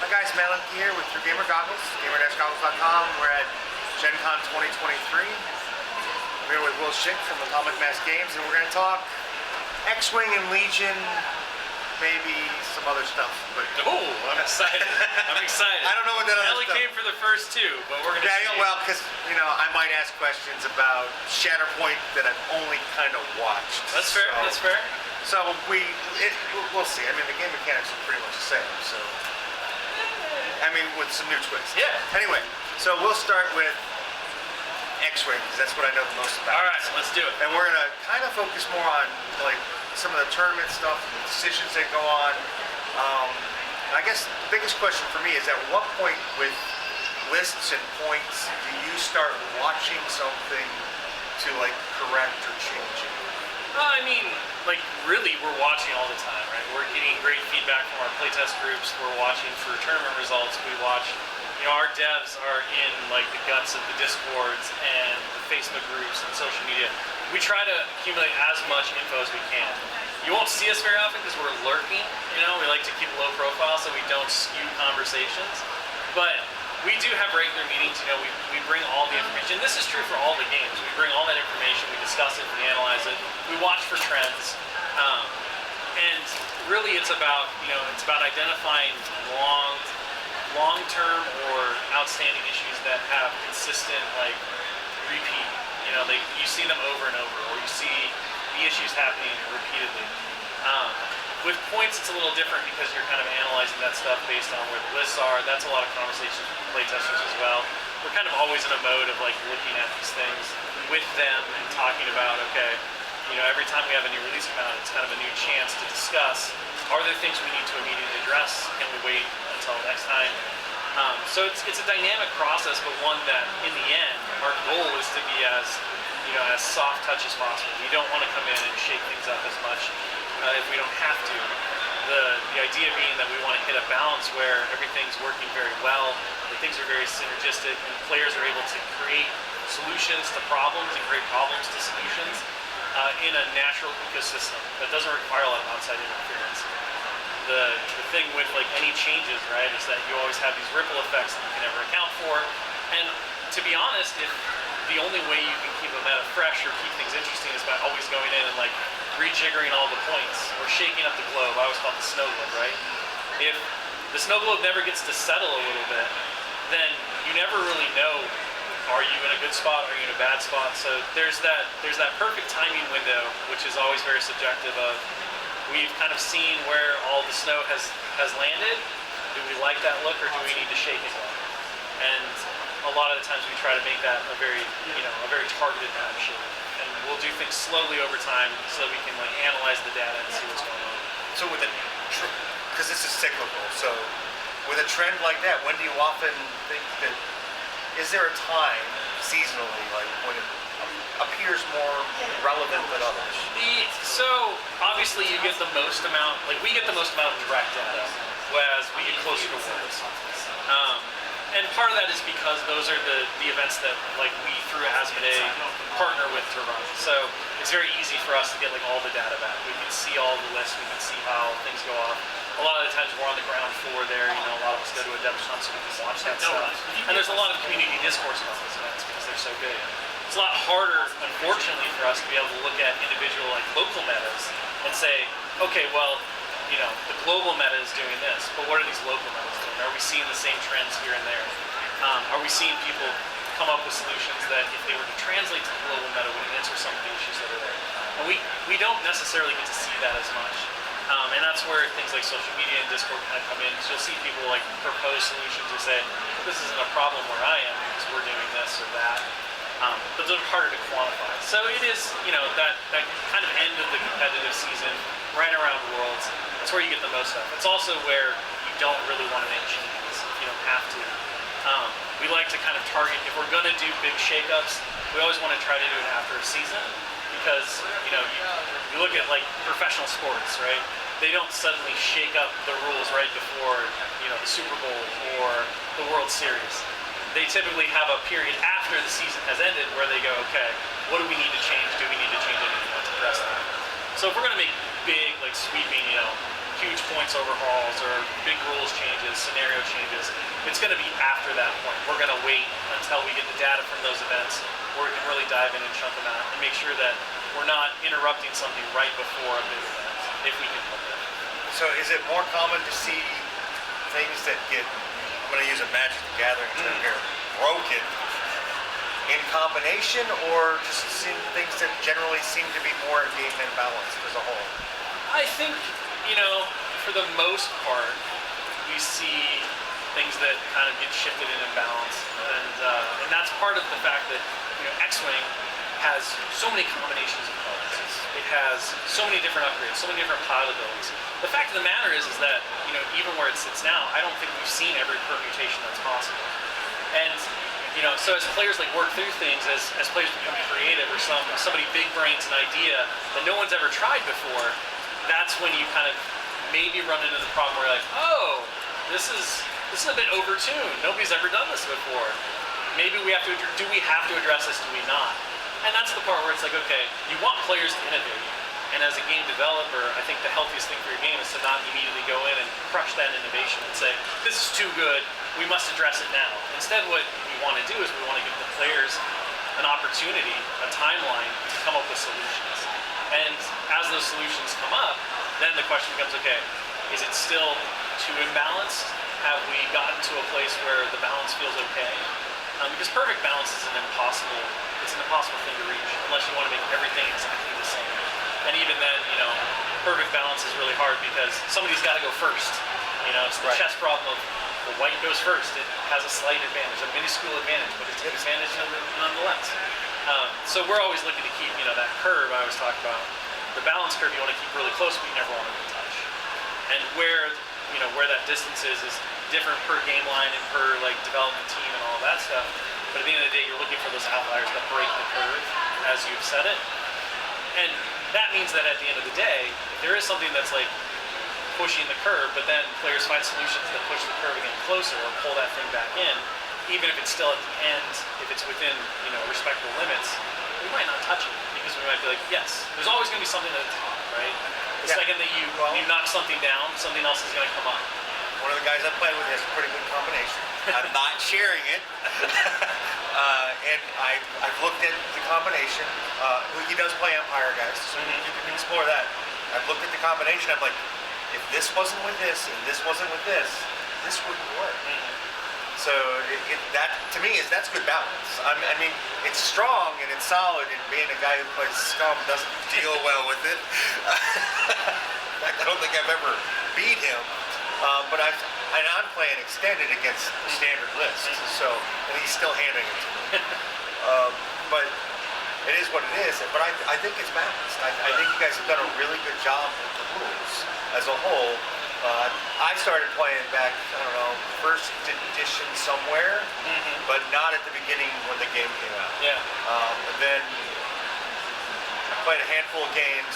Hi guys, Madeline here with True Gamer Goggles, gamer-goggles.com. We're at Gen Con 2023. We're here with Will Schick from Atomic Mass Games, and we're going to talk X-Wing and Legion, maybe some other stuff. But oh, I'm excited. I'm excited. I don't know what that I other only stuff. came for the first two, but we're going to see. Well, because, you know, I might ask questions about Shatterpoint that I've only kind of watched. That's fair, that's fair. So we'll see. I mean, the game mechanics are pretty much the same, so... I mean, with some new twists. Yeah. Anyway, so we'll start with X-Wing, because that's what I know the most about. All right, let's do it. And we're going to kind of focus more on, like, some of the tournament stuff and the decisions that go on. I guess the biggest question for me is, at what point with lists and points do you start watching something to, like, correct or change it? I mean, like, really, we're watching all the time, right? We're getting great feedback from our playtest groups. We're watching for tournament results. We watch, you know, our devs are in, like, the guts of the Discords and the Facebook groups and social media. We try to accumulate as much info as we can. You won't see us very often because we're lurking, you know? We like to keep a low profile so we don't skew conversations. But we do have regular meetings, you know, we bring all the information. And this is true for all the games. We bring all that information, we discuss it, we analyze it, we watch for trends. And really it's about, you know, it's about identifying long-term or outstanding issues that have consistent, like, repeat. You know, you see them over and over, or you see the issues happening repeatedly. With points, it's a little different because you're kind of analyzing that stuff based on where the lists are. That's a lot of conversations with playtesters as well. We're kind of always in a mode of, like, looking at these things with them and talking about, okay, you know, every time we have a new release come out, it's kind of a new chance to discuss, are there things we need to immediately address? Can we wait until next time? So it's a dynamic process, but one that, in the end, our goal is to be as, you know, as soft touch as possible. You don't want to come in and shake things up as much if we don't have to. The idea being that we want to hit a balance where everything's working very well, that things are very synergistic, and players are able to create solutions to problems and create problems to solutions in a natural ecosystem that doesn't require a lot of outside interference. The thing with, like, any changes, right, is that you always have these ripple effects that you can never account for. And to be honest, if the only way you can keep a meta fresh or keep things interesting is by always going in and, like, rejiggering all the points or shaking up the globe. I always call it the snow globe, right? If the snow globe never gets to settle a little bit, then you never really know, are you in a good spot, are you in a bad spot? So there's that perfect timing window, which is always very subjective of, we've kind of seen where all the snow has landed. Do we like that look, or do we need to shake it up? And a lot of the times we try to make that a very targeted kind of shake. And we'll do things slowly over time so that we can, like, analyze the data and see what's going on. So with because this is cyclical, so with a trend like that, when do you often think that, is there a time seasonally, like, when it appears more relevant than others? So obviously you get the most amount, like, we get the most amount of direct data as we get closer to Worlds. And part of that is because those are the events that, like, we through Asmodee partner with to run. So it's very easy for us to get, like, all the data back. We can see all the lists, we can see how things go off. A lot of the times we're on the ground floor there, you know, a lot of us go to a dev hunt so we can watch that stuff. And there's a lot of community discourse about those events because they're so big. It's a lot harder, unfortunately, for us to be able to look at individual, like, local metas and say, okay, well, you know, the global meta is doing this, but what are these local metas doing? Are we seeing the same trends here and there? Are we seeing people come up with solutions that, if they were to translate to the global meta, would answer some of the issues that are there? And we don't necessarily get to see that as much. And that's where things like social media and Discord kind of come in. So you'll see people, like, propose solutions or say, this isn't a problem where I am because we're doing this or that. But those are harder to quantify. So it is, you know, that kind of end of the competitive season, right around Worlds. That's where you get the most stuff. It's also where you don't really want to make changes if you don't have to. We like to kind of target, if we're going to do big shakeups, we always want to try to do it after a season, because, you know, you look at, like, professional sports, right? They don't suddenly shake up the rules right before, you know, the Super Bowl or the World Series. They typically have a period after the season has ended where they go, okay, what do we need to change? Do we need to change anything to address that? So if we're going to make big, like, sweeping, you know, huge points overhauls or big rules changes, scenario changes, it's going to be after that point. We're going to wait until we get the data from those events where we can really dive in and chunk them out and make sure that we're not interrupting something right before a big event, if we can help it. So is it more common to see things that get, I'm going to use a Magic the Gathering term here, broken in combination, or just things that generally seem to be more game imbalanced as a whole? I think, for the most part, we see things that kind of get shifted in imbalance, and that's part of the fact that X-Wing has so many combinations of colors. It has so many different upgrades, so many different pilot abilities. The fact of the matter is that even where it sits now, I don't think we've seen every permutation that's possible. And so as players work through things, as players become creative, or somebody big brains an idea that no one's ever tried before, that's when you kind of maybe run into the problem where you're like, oh, this is a bit overtuned. Nobody's ever done this before. Maybe we have to. Do we have to address this? Do we not? And that's the part where it's like, okay, you want players to innovate. And as a game developer, I think the healthiest thing for your game is to not immediately go in and crush that innovation and say, this is too good, we must address it now. Instead, what we want to do is we want to give the players an opportunity, a timeline to come up with solutions. And as those solutions come up, then the question becomes, okay, is it still too imbalanced? Have we gotten to a place where the balance feels okay? Because perfect balance is an impossible thing to reach unless you want to make everything exactly the same. And even then, perfect balance is really hard because somebody's got to go first. It's the chess problem of the white goes first. It has a slight advantage, a minuscule advantage, but it's an advantage nonetheless. So we're always looking to keep, that curve I was talking about. The balance curve you want to keep really close, but you never want to touch. And where that distance is different per game line and per development team and all of that stuff. But at the end of the day, you're looking for those outliers that break the curve as you've set it. And that means that at the end of the day, if there is something that's pushing the curve, but then players find solutions that push the curve again closer or pull that thing back in, even if it's still at the end, if it's within respectable limits, we might not touch it because we might be like, yes, there's always going to be something at the top, right? The second that you knock something down, something else is going to come up. One of the guys I play with has a pretty good combination. I'm not sharing it. And I've looked at the combination. He does play Empire, guys, so you can explore that. I've looked at the combination. I'm like, if this wasn't with this and this wasn't with this wouldn't work. So that to me that's good balance. I mean, it's strong and it's solid, and being a guy who plays Scum doesn't deal well with it. In fact, I don't think I've ever beat him. But I'm playing extended against the standard list, and he's still handing it to me. But it is what it is. But I think it's balanced. I think you guys have done a really good job with the rules as a whole. I started playing back, first edition somewhere, but not at the beginning when the game came out. Yeah. And then I played a handful of games,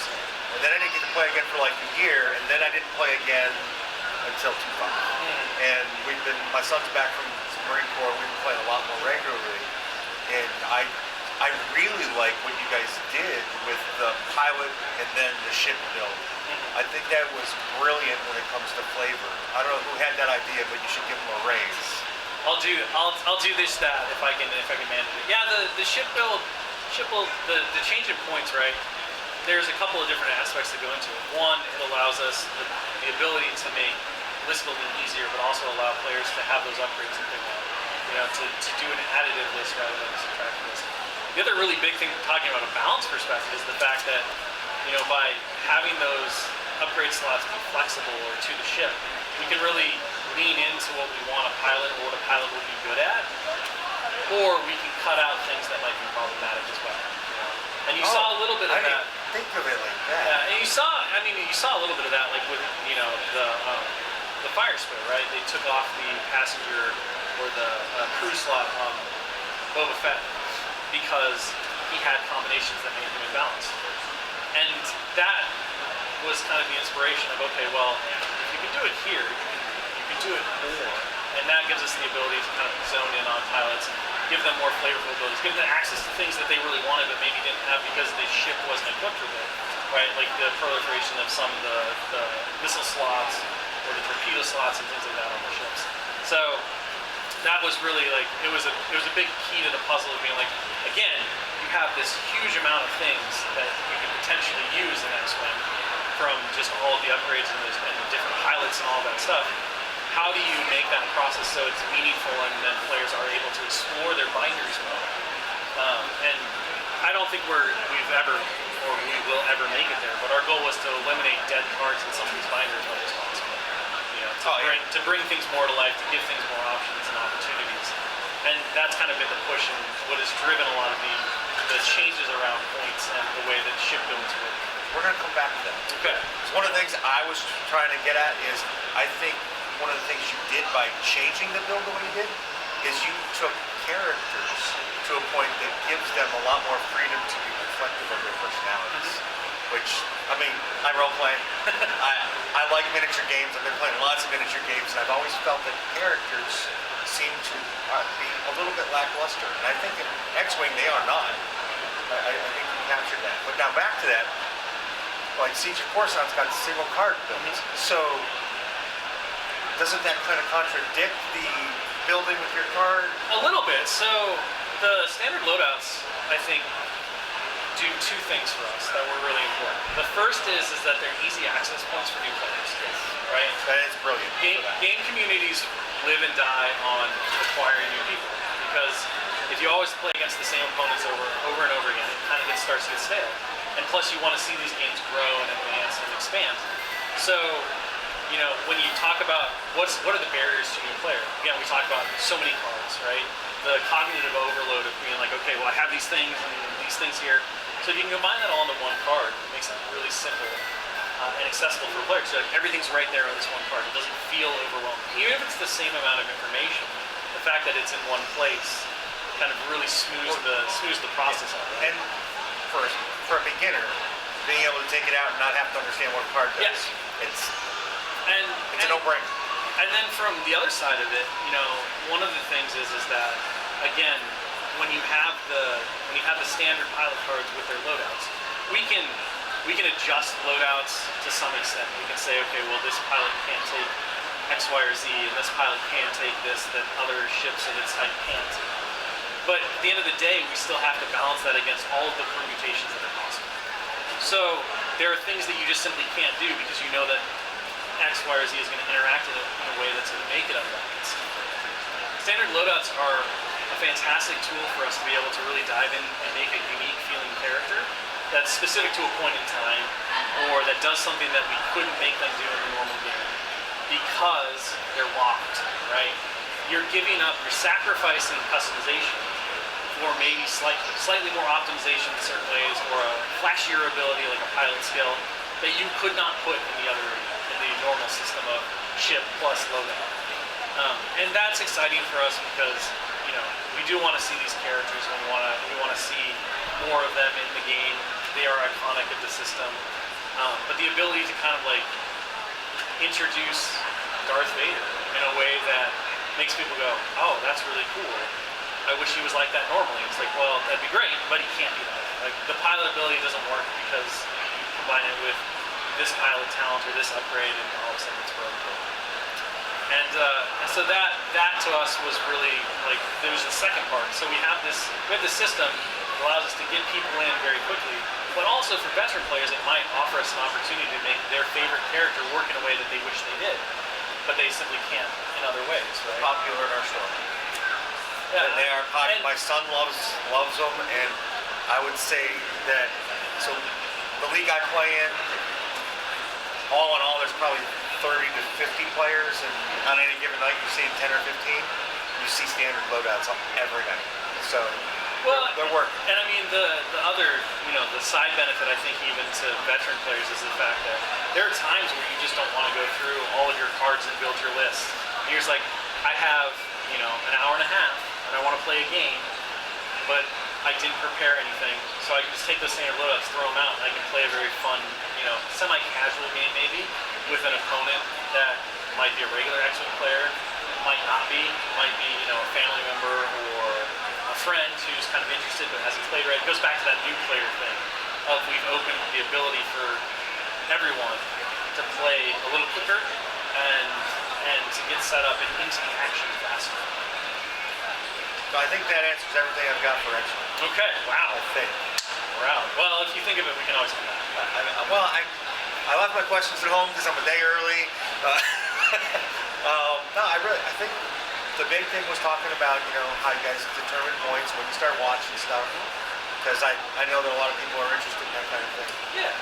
and then I didn't get to play again for a year, and then I didn't play again until 2005. And my son's back from the Marine Corps, we've been playing a lot more regularly, and I really like what you guys did with the pilot and then the ship build. I think that was brilliant when it comes to flavor. I don't know who had that idea, but you should give them a raise. I'll do this stat if I can manage it. Yeah, the ship build, the change in points, right? There's a couple of different aspects that go into it. One, it allows us the ability to make list building easier, but also allow players to have those upgrades that they want. To do an additive list rather than a subtractive list. The other really big thing, talking about a balance perspective, is the fact that by having those upgrade slots be flexible or to the ship, we can really lean into what we want a pilot or what a pilot would be good at, or we can cut out things that might be problematic as well. And you saw a little bit of that. I didn't think of it like that. Yeah, and you saw a little bit of that, with the fire spray, right? They took off the passenger or the crew slot on Boba Fett because he had combinations that made him imbalanced. And that was kind of the inspiration of, okay, well, if you can do it here, you can do it more. And that gives us the ability to kind of zone in on pilots and give them more flavorful abilities, give them access to things that they really wanted but maybe didn't have because the ship wasn't equipped with it, right? Like the proliferation of some of the missile slots or the torpedo slots and things like that on the ships. So that was really like it was a big key to the puzzle of being like, again, you have this huge amount of things that you could potentially use in X-Wing from just all of the upgrades and the different pilots and all that stuff. How do you make that process so it's meaningful and then players are able to explore their binders more? And I don't think we've ever or we will ever make it there, but our goal was to eliminate dead cards in some of these binders as much as possible. To bring things more to life, to give things more options and opportunities. And that's kind of been the push and what has driven a lot of the changes around points and the way that ship builds work. We're going to come back to that. Okay. So one of the things I was trying to get at is, I think one of the things you did by changing the build the way you did is you took characters to a point that gives them a lot more freedom to be reflective of their personalities. Which, I mean, I role play. I like miniature games. I've been playing lots of miniature games, and I've always felt that characters seem to be a little bit lackluster. And I think in X-Wing they are not. I think you captured that. But now back to that, like Siege of Coruscant's got single card builds. So doesn't that kind of contradict the building with your card? A little bit. So the standard loadouts, I think, do two things for us that were really important. The first is that they're easy access points for new players. Yes. Right? That is brilliant. Game communities live and die on acquiring new people, because if you always play against the same opponents over and over again, it kind of starts to get stale. And plus you want to see these games grow and advance and expand. So, when you talk about what are the barriers to new player, again, we talk about so many cards, right? The cognitive overload of being like, okay, well, I have these things and these things here. So if you can combine that all into one card, it makes it really simple and accessible for players. So like, everything's right there on this one card. It doesn't feel overwhelming. Even if it's the same amount of information, the fact that it's in one place kind of really smooths the process out. And for a beginner, being able to take it out and not have to understand what a card does, yes. it's a no-brainer. And then from the other side of it, one of the things is that, again, when you have the standard pilot cards with their loadouts, we can adjust loadouts to some extent. We can say, okay, well, this pilot can't take X, Y, or Z, and this pilot can take this that other ships of its type can't. But at the end of the day, we still have to balance that against all of the permutations that are possible. So there are things that you just simply can't do because you know that X, Y, or Z is going to interact in a way that's going to make it unbalanced. Standard loadouts are a fantastic tool for us to be able to really dive in and make a unique feeling character that's specific to a point in time, or that does something that we couldn't make them do in the normal game because they're locked, right? You're sacrificing customization for maybe slightly more optimization in certain ways, or a flashier ability like a pilot skill that you could not put in the normal system of ship plus loadout. And that's exciting for us because we do want to see these characters, and we want to see more of them in the game. They are iconic of the system, but the ability to kind of like introduce Darth Vader in a way that makes people go, oh, that's really cool. I wish he was like that normally. It's like, well, that'd be great, but he can't do that. Like the pilot ability doesn't work because you combine it with this pilot talent or this upgrade, and all of a sudden it's broken. And so that to us was really like there was the second part. So we have this system that allows us to get people in very quickly, but also for veteran players, it might offer us an opportunity to make their favorite character work in a way that they wish they did, but they simply can't in other ways. Right? Popular in our store. Yeah, they are popular. My son loves them, and I would say that so the league I play in, all in all, there's probably 30 to 50 players, and on any given night you're seeing 10 or 15. You see standard loadouts every night. So they're working. And I mean the other, the side benefit I think even to veteran players is the fact that there are times where you just don't want to go through all of your cards and build your list. And you're just like, I have an hour and a half, and I want to play a game, but I didn't prepare anything, so I can just take those standard loadouts, throw them out, and I can play a very fun, semi-casual game maybe with an opponent that might be a regular X-Wing player, might not be, might be a family member or a friend who's kind of interested but hasn't played right. It goes back to that new player thing. we've opened the ability for everyone to play a little quicker and to get set up and into the action faster. So I think that answers everything I've got for X-Men. Okay, wow. I think. We're out. Well, if you think of it, we can always come back. I left my questions at home because I'm a day early. No, I think the big thing was talking about, how you guys determine points when you start watching stuff. Because I know that a lot of people are interested in that kind of thing. Yeah.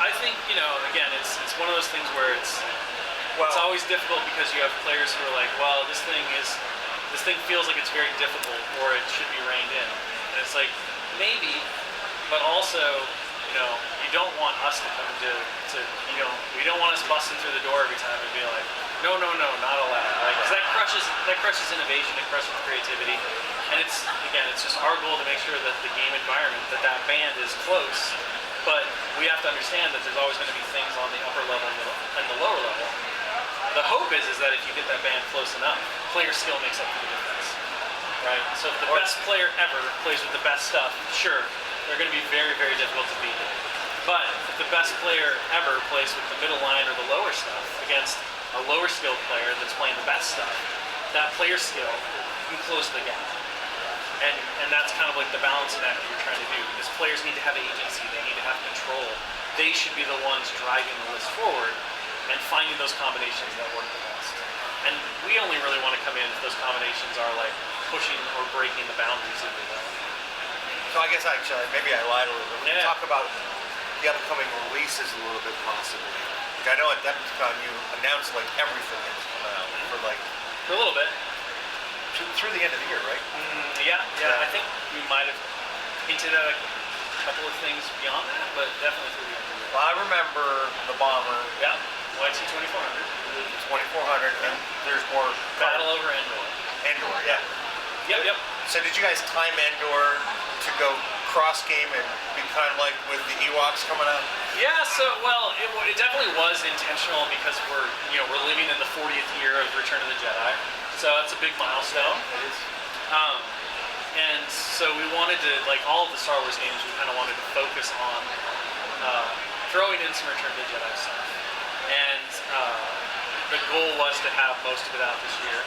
I think, again, it's one of those things where it's always difficult because you have players who are like, well, this thing feels like it's very difficult, or it should be reined in. And it's like, maybe, but also, you don't want us to come we don't want us busting through the door every time and be like, no, not allowed. Like, 'cause that crushes innovation, it crushes creativity. And it's just our goal to make sure that the game environment, that band is close. But we have to understand that there's always going to be things on the upper level and the lower level. The hope is that if you get that band close enough, player skill makes up for the difference, right? So if the best player ever plays with the best stuff, sure, they're going to be very, very difficult to beat. But if the best player ever plays with the middle line or the lower stuff against a lower skilled player that's playing the best stuff, that player skill can close the gap. And that's kind of like the balancing act that you're trying to do, because players need to have agency, they need to have control. They should be the ones driving the list forward and finding those combinations that work the best. And we only really want to come in if those combinations are like pushing or breaking the boundaries of the level. So I guess maybe I lied a little bit. We can talk about the upcoming releases a little bit, possibly. Like, I know at DevCon you announced like everything that's coming out for a little bit. Through the end of the year, right? Yeah. I think we might have hinted at a couple of things beyond that, but definitely through the end of the year. Well, I remember the Bomber. Yeah. YT 2400. 2400, and there's more. Battle over Endor. Endor, yeah. Yep. So did you guys time Endor to go cross game and be kind of like with the Ewoks coming out? Yeah. So it definitely was intentional because we're living in the 40th year of Return of the Jedi. So that's a big milestone. It is. And so we wanted to, like all of the Star Wars games, we kind of wanted to focus on throwing in some Return of the Jedi stuff. And the goal was to have most of it out this year.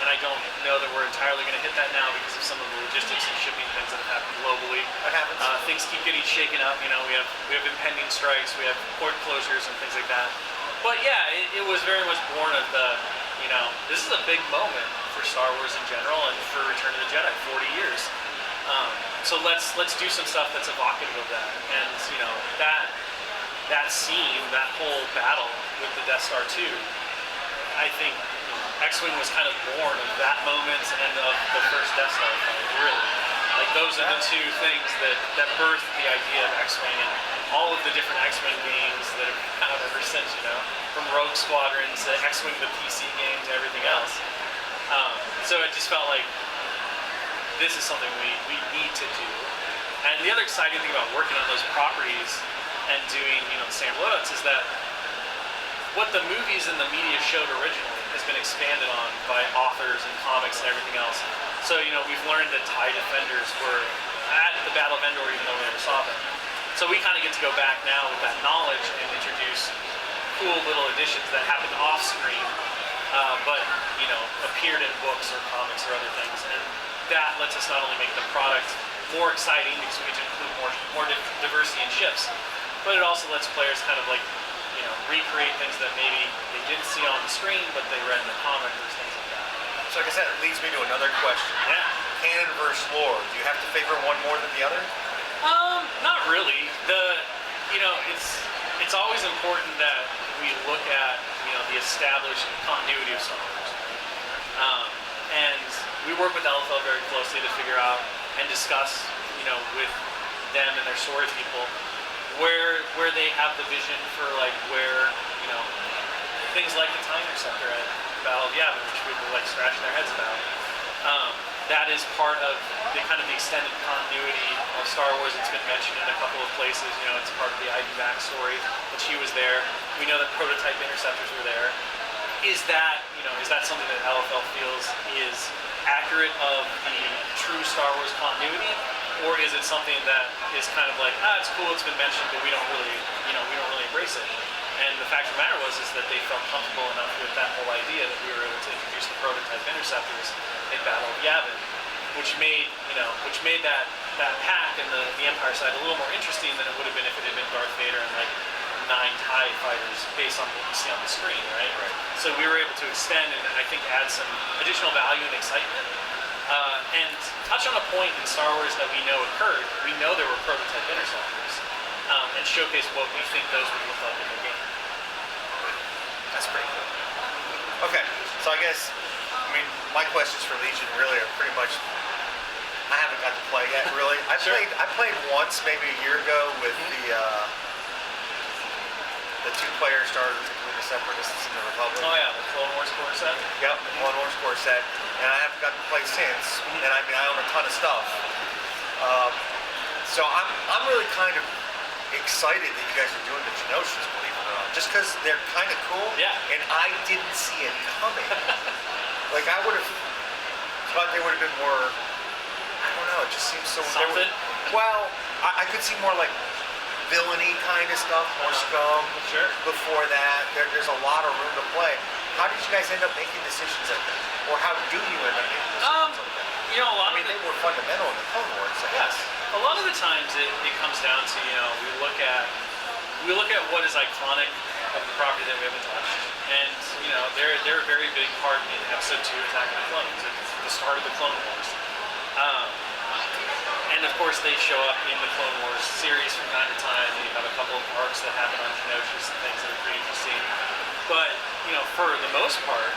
And I don't know that we're entirely going to hit that now because of some of the logistics and shipping things that have happened globally. What happens? Things keep getting shaken up. We have impending strikes, we have port closures and things like that. But yeah, it was very much born of the, this is a big moment for Star Wars in general and for Return of the Jedi, 40 years. So let's do some stuff that's evocative of that. And that scene, that whole battle with the Death Star 2, I think X-Wing was kind of born of that moment and of the first Death Star fight, really. Like those are the two things that birthed the idea of X-Wing and all of the different X-Wing games that have come out ever since, from Rogue Squadron to X-Wing the PC game to everything else. So it just felt like this is something we need to do. And the other exciting thing about working on those properties and doing, standalones is that what the movies and the media showed originally has been expanded on by authors and comics and everything else. So, we've learned that TIE Defenders were at the Battle of Endor even though we never saw them. So we kind of get to go back now with that knowledge and introduce cool little additions that happened off screen, but, appeared in books or comics or other things. And that lets us not only make the product more exciting because we get to include more diversity in ships, but it also lets players kind of recreate things that maybe they didn't see on the screen, but they read in the comic or things like that. So like I said, it leads me to another question. Yeah. Canon versus lore. Do you have to favor one more than the other? Not really. It's always important that we look at the established continuity of Star Wars. And we work with LFL very closely to figure out and discuss, with them and their story people, where they have the vision for where things like the Time Interceptor at Battle of Yavin, which people scratching their heads about. That is part of the extended continuity of Star Wars. It's been mentioned in a couple of places. It's part of the Ivy backstory that she was there. We know that prototype interceptors were there. Is that something that LFL feels is accurate of the true Star Wars continuity? or is it something that is kind of like, it's cool, it's been mentioned, but we don't really, we don't really embrace it. And the fact of the matter was is that they felt comfortable enough with that whole idea that we were able to introduce the prototype interceptors in Battle of Yavin, which made that pack and the Empire side a little more interesting than it would have been if it had been Darth Vader and like 9 TIE fighters based on what you see on the screen, right? So we were able to extend and I think add some additional value and excitement. And touch on a point in Star Wars that we know occurred. We know there were prototype interceptors, and showcase what we think those would look like in the game. That's pretty cool. Okay, so I guess, my questions for Legion really are pretty much, I haven't got to play yet, really. I played once, maybe a year ago, with the two-player starter between the Separatists and the Republic. Oh yeah, the Clone Wars core set? Yep, the Clone Wars core set. And I haven't gotten to play since. And I own a ton of stuff. So I'm really kind of excited that you guys are doing the Geonosians, believe it or not. Just because they're kind of cool. Yeah. And I didn't see it coming. Like, I would have thought they would have been more, I don't know, it just seems so... Something? Well, I could see more like villainy kind of stuff, more scum. Sure. Before that, there's a lot of room to play. How did you guys end up making decisions like that? Or how do you end up making decisions like that? A lot of they were fundamental in the Clone Wars. Yes. A lot of the times it comes down to, we look at what is iconic of the property that we haven't touched. And, they're a very big part in Episode 2, Attack of the Clones. It's the start of the Clone Wars. And of course they show up in the Clone Wars series from time to time. You have a couple of arcs that happen on Geonosians and things that are pretty interesting. But, for the most part,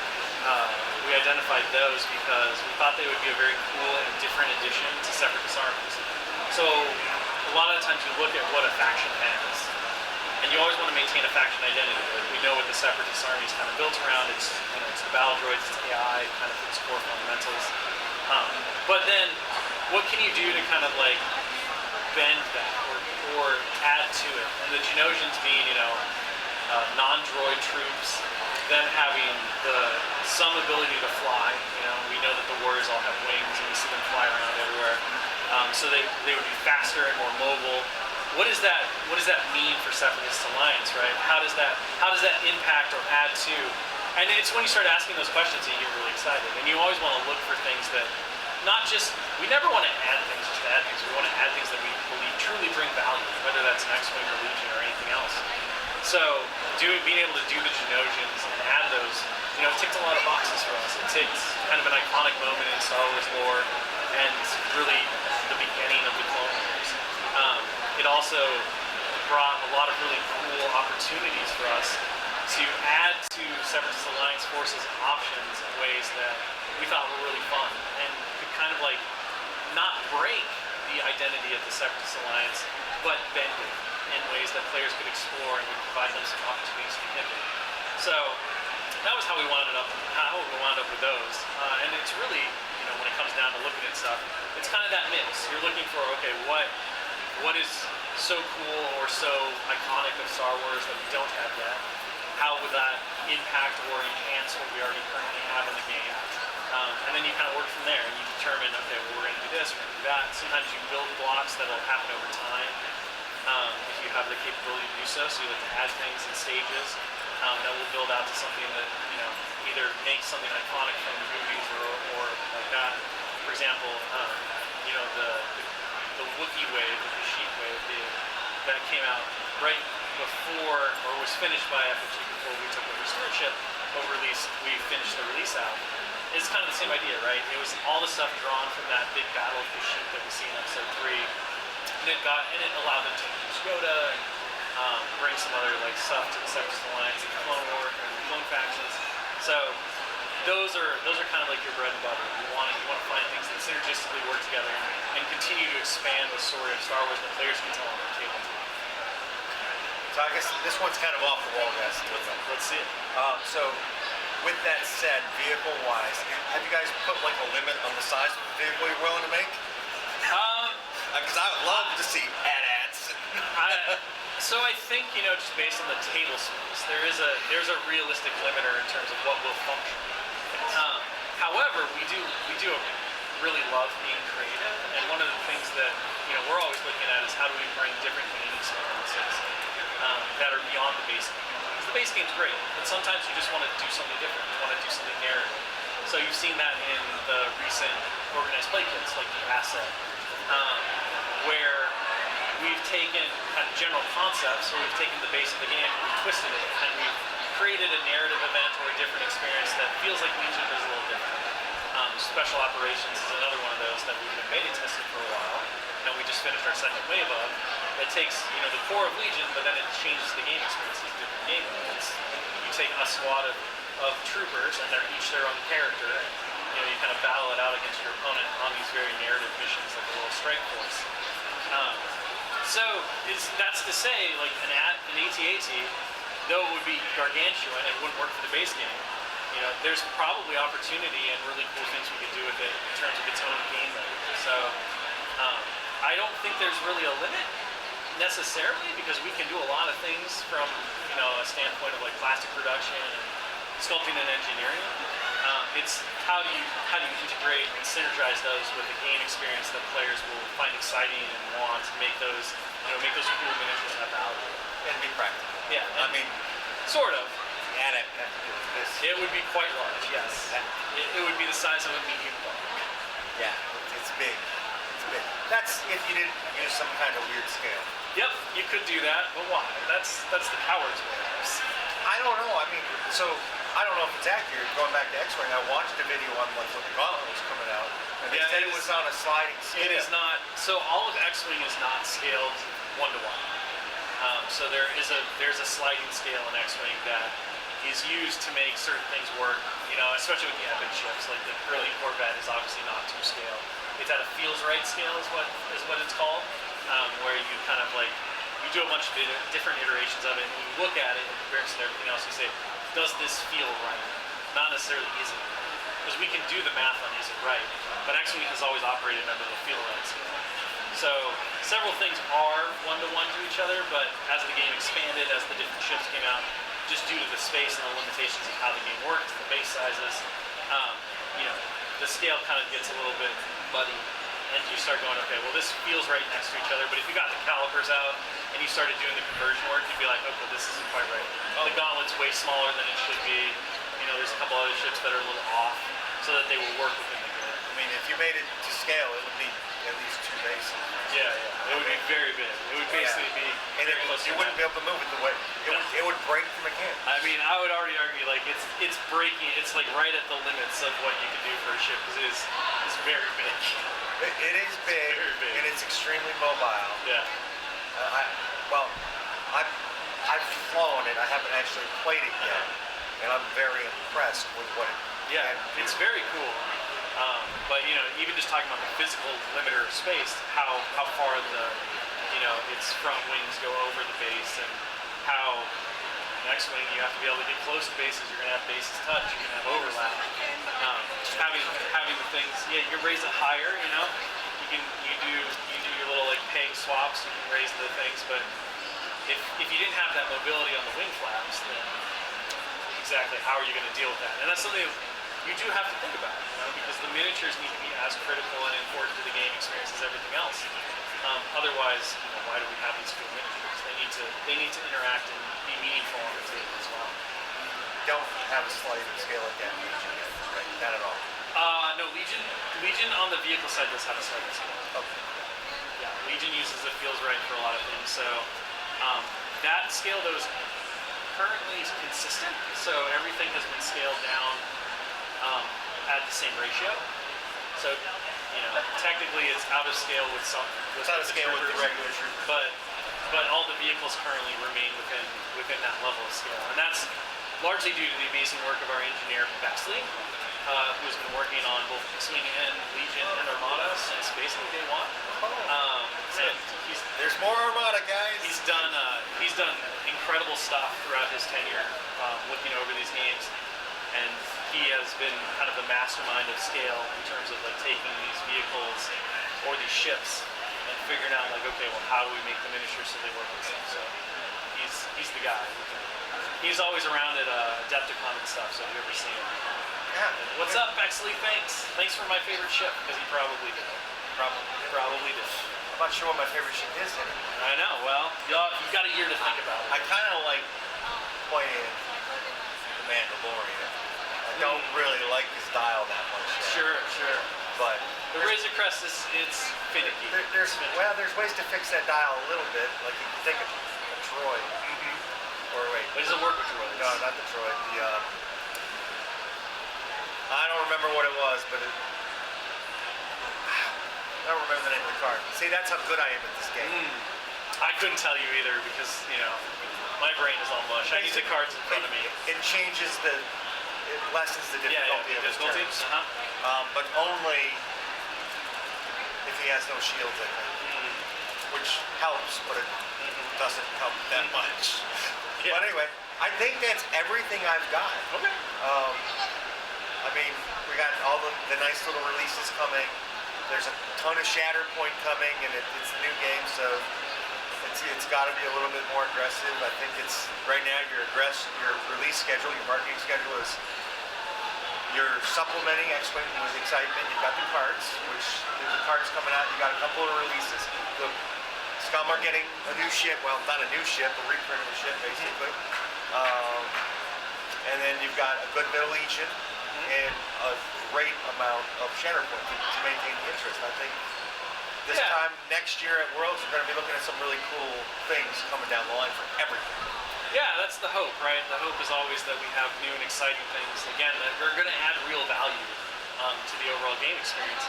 we identified those because we thought they would be a very cool and different addition to Separatist armies. So a lot of the times you look at what a faction has, and you always want to maintain a faction identity. Like we know what the Separatist army is kind of built around. It's it's the battle droids, it's AI, kind of its core fundamentals. But then, what can you do to kind of like bend that or add to it? And the Geonosians being non-droid troops, them having some ability to fly. We know that the warriors all have wings, and we see them fly around everywhere. So they would be faster and more mobile. What does that mean for Separatist Alliance, right? How does that impact or add to? And it's when you start asking those questions that you get really excited. And you always want to look for things that we never want to add things just to add things. We want to add things that we believe truly bring value, whether that's an X-Wing or Legion or anything else. So being able to do the Geonosians and add those, it ticked a lot of boxes for us. It ticked kind of an iconic moment in Star Wars lore and really the beginning of the Clone Wars. It also brought a lot of really cool opportunities for us to add to Separatist Alliance forces options in ways that we thought were really fun and could kind of like not break the identity of the Separatist Alliance, but bend it in ways that players could explore and would provide them some opportunities to innovate. So that was how we wound up with those. And it's really, when it comes down to looking at stuff, it's kind of that mix. You're looking for, okay, what is so cool or so iconic of Star Wars that we don't have yet? How would that impact or enhance what we already currently have in the game? And then you kind of work from there and you determine, okay, well, we're going to do this, we're going to do that. Sometimes you build blocks that'll happen over time if you have the capability to do so. So you like to add things in stages that will build out to something that either makes something iconic from the movies or like that. For example, the Wookiee wave, the Kashyyyk wave, that came out right before, or was finished by FFG before we took over stewardship, but we finished the release out. It's kind of the same idea, right? It was all the stuff drawn from that big battle of Kashyyyk that we see in Episode 3, and it allowed them to introduce Yoda and bring some other like stuff to the Separatist Alliance and Clone War and the Clone factions. So those are kind of like your bread and butter. You want to find things that synergistically work together and continue to expand the story of Star Wars that players can tell on their table. So I guess this one's kind of off the wall, guys. Let's see it. So with that said, vehicle-wise, have you guys put like a limit on the size of the vehicle you're willing to make? Because I would love to see AT-ATs. So I think, just based on the table space, there's a realistic limiter in terms of what will function. However, we do really love being creative, and one of the things that we're always looking at is how do we bring different game experiences that are beyond the base game. Because the base game's great, but sometimes you just want to do something different. You want to do something narrative. So you've seen that in the recent organized play kits, like the Asset, where we've taken kind of general concepts, or we've taken the base of the game and we've twisted it, and we've created a narrative event or a different experience that feels like Legion is a little different. Special Operations is another one of those that we've been beta testing for a while, and we just finished our second wave of. It takes the core of Legion, but then it changes the game experience to different game modes. You take a squad of troopers, and they're each their own character. You kind of battle it out against your opponent on these very narrative missions, like a little strike force. So that's to say, like an AT-AT, though it would be gargantuan and wouldn't work for the base game, there's probably opportunity and really cool things we could do with it in terms of its own game mode. So I don't think there's really a limit necessarily, because we can do a lot of things from a standpoint of like plastic production and sculpting and engineering. It's how do you integrate and synergize those with a game experience that players will find exciting and want to make those cool miniatures have value and be practical. Yeah, I mean, sort of. And it would be quite large. Yes, it would be the size of a medium ball. Yeah, it's big. It's big. That's if you didn't use some kind of weird scale. Yep, you could do that, but why? That's the coward's way. I don't know. I mean, so I don't know if it's accurate. Going back to X-Wing, I watched a video on like when the Gauntlet was coming out, and they said it was on a sliding scale. It is not. So all of X-Wing is not scaled 1-to-1. So there's a sliding scale in X-Wing that is used to make certain things work. Especially with the epic ships, like the early Corvette is obviously not to scale. It's at a feels right scale, is what it's called, where you kind of like you do a bunch of different iterations of it, and you look at it in comparison to everything else. You say, does this feel right? Not necessarily is it, because we can do the math on is it right, but X-Wing has always operated under the feel right scale. So several things are 1-to-1 to each other, but as the game expanded, as the different ships came out, just due to the space and the limitations of how the game works, the base sizes, the scale kind of gets a little bit muddy, and you start going, okay, well this feels right next to each other, but if you got the calipers out and you started doing the conversion work, you'd be like, okay, this isn't quite right. The Gauntlet's way smaller than it should be. There's a couple other ships that are a little off, so that they will work within the game. I mean, if you made it to scale, it would be at least 2 bases. Yeah. It would be very big. It would basically be very close. You wouldn't be able to move it the way it would break the mechanics. I mean, I would already argue like it's breaking. It's like right at the limits of what you can do for a ship, because it's very big. It is big, and it's extremely mobile. Yeah. I've flown it. I haven't actually played it yet, and I'm very impressed with what it. Yeah, it's very cool. But even just talking about the physical limiter of space, how far its front wings go over the base, and how next wing you have to be able to get close to bases. You're gonna have bases touch. You're gonna have overlap. Having the things, you raise it higher. You do your little like peg swaps. You can raise the things, but if you didn't have that mobility on the wing flaps, then exactly how are you going to deal with that? And that's something you do have to think about, because the miniatures need to be as critical and important to the game experience as everything else. Otherwise, why do we have these cool miniatures? They need to interact and be meaningful on the table as well. Don't have a sliding scale like that in Legion yet, right? Not at all. No, Legion on the vehicle side does have a sliding scale. Okay. Yeah, Legion uses it feels right for a lot of things. So that scale though is currently consistent. So everything has been scaled down at the same ratio. So technically it's out of scale with some. It's out of scale with the regular troopers. But all the vehicles currently remain within that level of scale, and that's largely due to the amazing work of our engineer Bexley, who's been working on both X-Wing and Legion and Armada since basically day one. And there's more Armada, guys. He's done incredible stuff throughout his tenure, looking over these games, and he has been kind of the mastermind of scale in terms of like taking these vehicles or these ships and figuring out like, okay, well, how do we make the miniatures so they work with them? So he's the guy. He's always around at Adepticon and stuff, so if you ever see him. Yeah. What's up, Bexley? Thanks for my favorite ship, because he probably did. Probably did. I'm not sure what my favorite ship is anymore. I know. Well, you've got a year to think about it. I kind of like playing the Mandalorian. I don't really like his dial that much yet. Sure. But The Razor Crest it's finicky. there's ways to fix that dial a little bit. Like you can take a droid. Mm-hmm. Or wait. But does it work with droids? No, not the droid. I don't remember what it was, but I don't remember the name of the card. See, that's how good I am at this game. I couldn't tell you either because, my brain is all mush. I need the cards in front of me. It lessens the difficulty of his turns. But only if he has no shields, I think. Which helps, but it doesn't help that much. Yeah. But anyway, I think that's everything I've got. Okay. I mean, we got all the nice little releases coming. There's a ton of Shatterpoint coming, and it's a new game, so it's got to be a little bit more aggressive. I think it's right now your release schedule, your marketing schedule is you're supplementing X-Wing with excitement. You've got the cards, which there's the cards coming out. You got a couple of releases. The Scum are getting a new ship. Well, not a new ship, a reprint of a ship, basically. And then you've got a good Middle Legion and a great amount of Shatterpoint to maintain the interest. I think this time next year at Worlds, we're going to be looking at some really cool things coming down the line for everything. Yeah, that's the hope, right? The hope is always that we have new and exciting things, again, that are going to add real value to the overall game experience.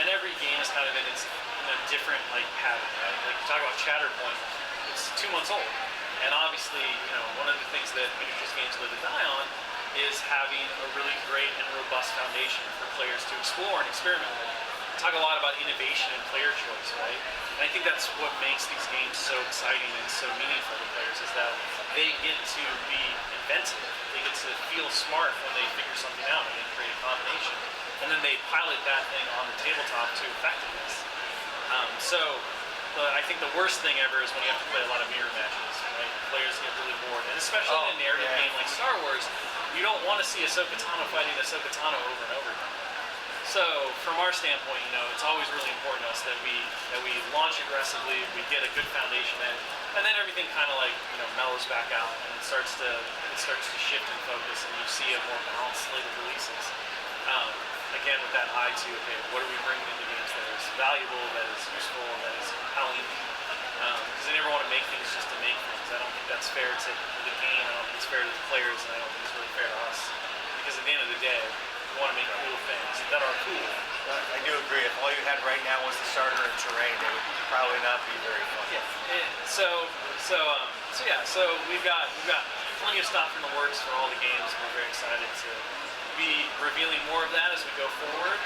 And every game is kind of in a different pattern, right? Like you talk about Shatterpoint, it's 2 months old. And obviously, one of the things that miniatures games live and die on is having a really great and robust foundation for players to explore and experiment with. We talk a lot about innovation and player choice, right? And I think that's what makes these games so exciting and so meaningful to players is that they get to be inventive. They get to feel smart when they figure something out and they create a combination. And then they pilot that thing on the tabletop to effectiveness. I think the worst thing ever is when you have to play a lot of mirror matches, right? Players get really bored. And especially in a narrative game like Star Wars, you don't want to see Ahsoka Tano fighting Ahsoka Tano over and over again. So, from our standpoint, it's always really important to us that we launch aggressively, we get a good foundation in, and then everything kind of mellows back out, and it starts to shift in focus, and you see a more balanced slate of releases. Again, with that eye to what are we bringing into games that is valuable, that is useful, that is compelling? Because I never want to make things just to make things. I don't think that's fair to the game. I don't think it's fair to the players, and I don't think it's really fair to us. Because at the end of the day, we want to make cool things that are cool. I do agree. If all you had right now was the starter and terrain, it would probably not be very fun. Yeah. So we've got plenty of stuff in the works for all the games, and we're very excited to be revealing more of that as we go forward.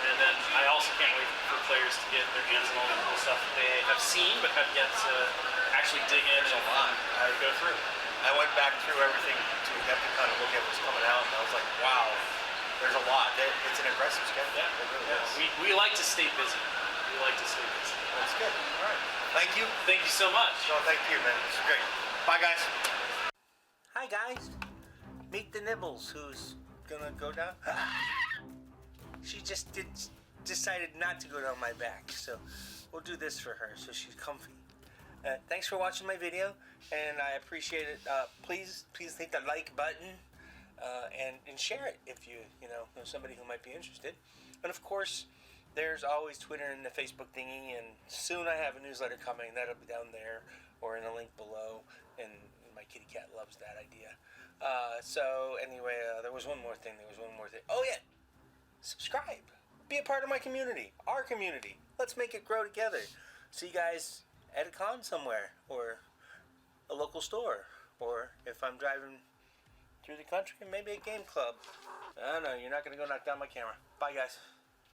And then I also can't wait for players to get their hands on all the cool stuff that they have seen but have yet to actually dig in and go through. I went back through everything to kind of look at what's coming out, and I was like, wow, there's a lot. It's an aggressive schedule. Yeah, it really is. We like to stay busy. That's good. All right. Thank you. Thank you so much. No, thank you, man. This is great. Bye, guys. Hi, guys. Meet the Nibbles, who's gonna go down. She just decided not to go down my back, so we'll do this for her so she's comfy. Thanks for watching my video, and I appreciate it. Please hit the like button and share it if you know somebody who might be interested. And of course, there's always Twitter and the Facebook thingy, and soon I have a newsletter coming. That'll be down there or in the link below, and my kitty cat loves that idea. So anyway, there was one more thing. Oh yeah, subscribe. Be a part of my community, our community. Let's make it grow together. See you guys at a con somewhere, or a local store, or if I'm driving through the country, maybe a game club. I don't know. You're not gonna go knock down my camera. Bye, guys.